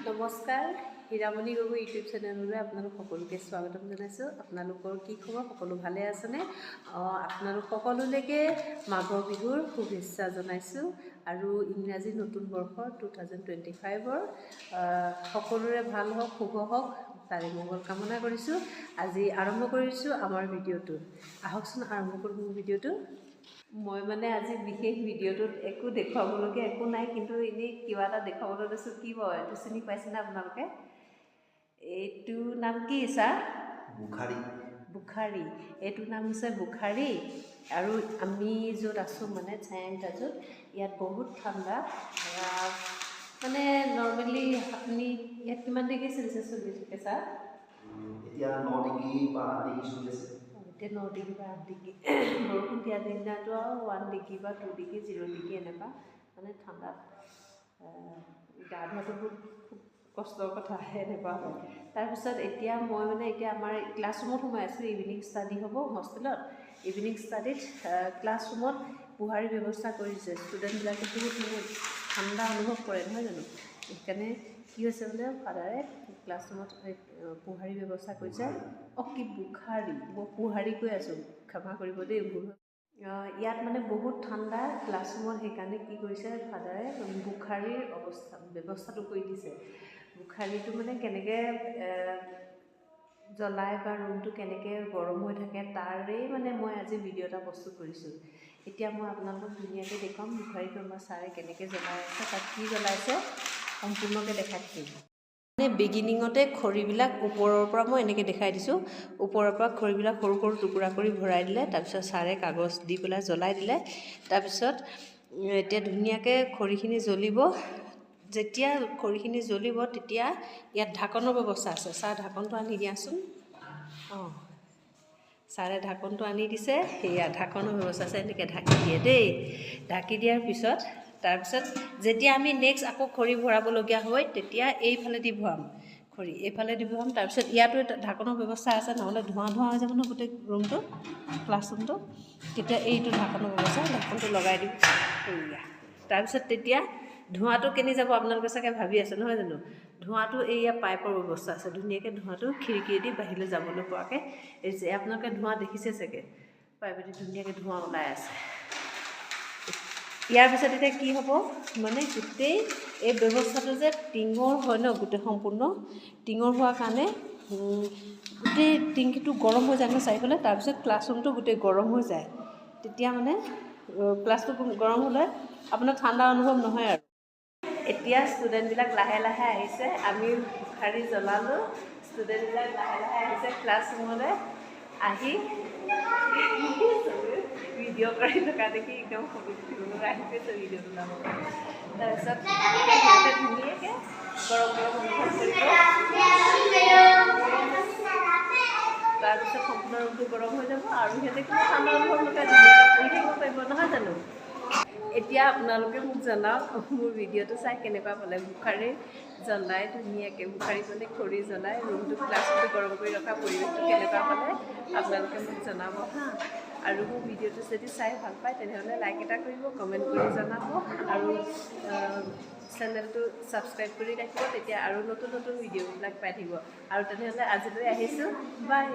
নমস্কাৰ হীৰামণি গগৈ ইউটিউব চেনেললৈ আপোনালোক সকলোকে স্বাগতম জনাইছোঁ। আপোনালোকৰ কি খবৰ? সকলো ভালে আছেনে? আপোনালোক সকলোলৈকে মাঘৰ বিহুৰ শুভেচ্ছা জনাইছোঁ আৰু ইংৰাজী নতুন বৰ্ষৰ 2025ৰ সকলোৰে ভাল হওক, শুভ হওক তাৰে মংগল কামনা কৰিছোঁ। আজি আৰম্ভ কৰিছোঁ আমাৰ ভিডিঅ'টো। আহকচোন আৰম্ভ কৰোঁ মোৰ ভিডিঅ'টো। মই মানে আজি বিশেষ ভিডিঅ'টোত একো দেখুৱাবলগীয়া একো নাই, কিন্তু এনেই কিবা এটা দেখুৱাবলৈ লৈছোঁ। কি বাৰু এইটো চিনি পাইছেনে আপোনালোকে? এইটো নাম কি ছাৰ? বুখাৰী। বুখাৰী। এইটোৰ নাম হৈছে বুখাৰী। আৰু আমি য'ত আছোঁ মানে ছায়াংটাজত, ইয়াত বহুত ঠাণ্ডা। মানে নৰ্মেলি আপুনি ইয়াত কিমান ডিগ্ৰী চেলচিয়াছ চলি থাকে ছাৰ? এতিয়া 9 ডিগ্ৰী বা 8 ডিগ্ৰী চলি আছে। এতিয়া 9 ডিগ্ৰী বা 8 ডিগ্ৰী। বৰষুণ দিয়া দিনাটো আৰু 1 ডিগ্ৰী বা 2 ডিগ্ৰী 0 ডিগ্ৰী এনেকুৱা মানে ঠাণ্ডাত গা ধোৱাটো খুব কষ্টৰ কথা এনেকুৱা হয়। তাৰপিছত এতিয়া মই মানে এতিয়া আমাৰ ক্লাছৰুমত সোমাই আছোঁ। ইভিনিং ষ্টাডি হ'ব হোষ্টেলত। ইভিনিং ষ্টাডিত ক্লাছৰুমত পোহাৰীৰ ব্যৱস্থা কৰিছে। ষ্টুডেণ্টবিলাকে বহুত মানে ঠাণ্ডা অনুভৱ কৰে, নহয় জানো? সেইকাৰণে কি হৈছে বোলে ফাদাৰে ক্লাছৰুমত পোহাৰীৰ ব্যৱস্থা কৰিছে। কি বুখাৰী, মই পোহাৰী কৈ আছোঁ, ক্ষমা কৰিব দেই ভুল। ইয়াত মানে বহুত ঠাণ্ডা ক্লাছৰুমত, সেইকাৰণে কি কৰিছে ফাদাৰে বুখাৰীৰ ব্যৱস্থাটো কৰি দিছে। বুখাৰীটো মানে কেনেকৈ জ্বলাই বা ৰুমটো কেনেকৈ গৰম হৈ থাকে তাৰেই মানে মই আজি ভিডিঅ' এটা প্ৰস্তুত কৰিছোঁ। এতিয়া মই আপোনালোকক ধুনীয়াকৈ দেখুৱাম বুখাৰীটো আমাৰ ছাৰে কেনেকৈ জ্বলাই আছে, তাত কি জ্বলাইছে সম্পূৰ্ণকৈ দেখাই থাকিম। মানে বিগিনিঙতে খৰিবিলাক ওপৰৰ পৰা মই এনেকৈ দেখাই দিছোঁ। ওপৰৰ পৰা খৰিবিলাক সৰু সৰু টুকুৰা কৰি ভৰাই দিলে, তাৰপিছত ছাৰে কাগজ দি পেলাই জ্বলাই দিলে। তাৰপিছত এতিয়া ধুনীয়াকৈ খৰিখিনি জ্বলিব। যেতিয়া খৰিখিনি জ্বলিব তেতিয়া ইয়াত ঢাকনৰ ব্যৱস্থা আছে। ছাৰ ঢাকনটো আনি দিয়াচোন। ছাৰে ঢাকনটো আনি দিছে। সেয়া ঢাকনৰ ব্যৱস্থা আছে, এনেকৈ ঢাকি দিয়ে দেই। ঢাকি দিয়াৰ পিছত তাৰপিছত যেতিয়া আমি নেক্সট আকৌ খৰি ভৰাবলগীয়া হয় তেতিয়া এইফালেদি ভৰাম খৰি, এইফালেদি ভৰাম। তাৰপিছত ইয়াতো ঢাকনৰ ব্যৱস্থা আছে, নহ'লে ধোঁৱা হৈ যাব নহয় গোটেই ৰুমটো, ক্লাছৰুমটো। তেতিয়া এইটো ঢাকনৰ ব্যৱস্থা, ঢাকনটো লগাই দিম। এয়া তাৰপিছত তেতিয়া ধোঁৱাটো কেনি যাব আপোনালোকে চাগে ভাবি আছে, নহয় জানো? ধোঁৱাটো এইয়া পাইপৰ ব্যৱস্থা আছে, ধুনীয়াকৈ ধোঁৱাটো খিৰিকীয়েদি বাহিৰলৈ যাবলৈ পৰাকৈ এৰিছে। আপোনালোকে ধোঁৱা দেখিছে চাগে, পাইপেদি ধুনীয়াকৈ ধোঁৱা ওলাই আছে। ইয়াৰ পিছত এতিয়া কি হ'ব, মানে গোটেই এই ব্যৱস্থাটো যে টিঙৰ হয় ন, গোটেই সম্পূৰ্ণ টিঙৰ হোৱাৰ কাৰণে গোটেই টিংকিটো গৰম হৈ যায় ন চাৰিওফালে। তাৰপিছত ক্লাছৰুমটো গোটেই গৰম হৈ যায়। তেতিয়া মানে ক্লাছটো গৰম হ'লে আপোনাৰ ঠাণ্ডা অনুভৱ নহয় আৰু। এতিয়া ষ্টুডেণ্টবিলাক লাহে লাহে আহিছে। আমি বুখাৰী জ্বলালোঁ, ষ্টুডেণ্টবিলাক লাহে লাহে আহিছে ক্লাছৰুমলৈ। আহি ভিডিঅ' কৰি থকা দেখি একদম ফটো উঠিবলৈ আহিছে, ভিডিঅ'টো ওলাব। তাৰপিছত সিহঁতে ধুনীয়াকৈ গৰম গৰম অনুভৱ কৰিব। তাৰপিছত সম্পূৰ্ণ ৰুমটো গৰম হৈ যাব আৰু সিহঁতে কোনো ঠাণ্ডা অনুভৱ নকৰে, ধুনীয়াকৈ পঢ়ি থাকিব পাৰিব, নহয় জানো? এতিয়া আপোনালোকে মোক জনাওক মোৰ ভিডিঅ'টো চাই কেনেকুৱা পালে। বুখাৰী জ্বলাই ধুনীয়াকৈ, বুখাৰী মানে খৰি জ্বলাই ৰুমটো ক্লাছৰুমটো গৰম কৰি ৰখা পৰিৱেশটো কেনেকুৱা পালে আপোনালোকে মোক জনাব হা। আৰু মোৰ ভিডিঅ'টো যদি চাই ভাল পায় তেনেহ'লে লাইক এটা কৰিব, কমেণ্ট কৰি জনাব আৰু চেনেলটো ছাবস্ক্ৰাইব কৰি ৰাখিব। তেতিয়া আৰু নতুন নতুন ভিডিঅ'বিলাক পাই থাকিব। আৰু তেনেহ'লে আজিলৈ আহিছোঁ, বাই।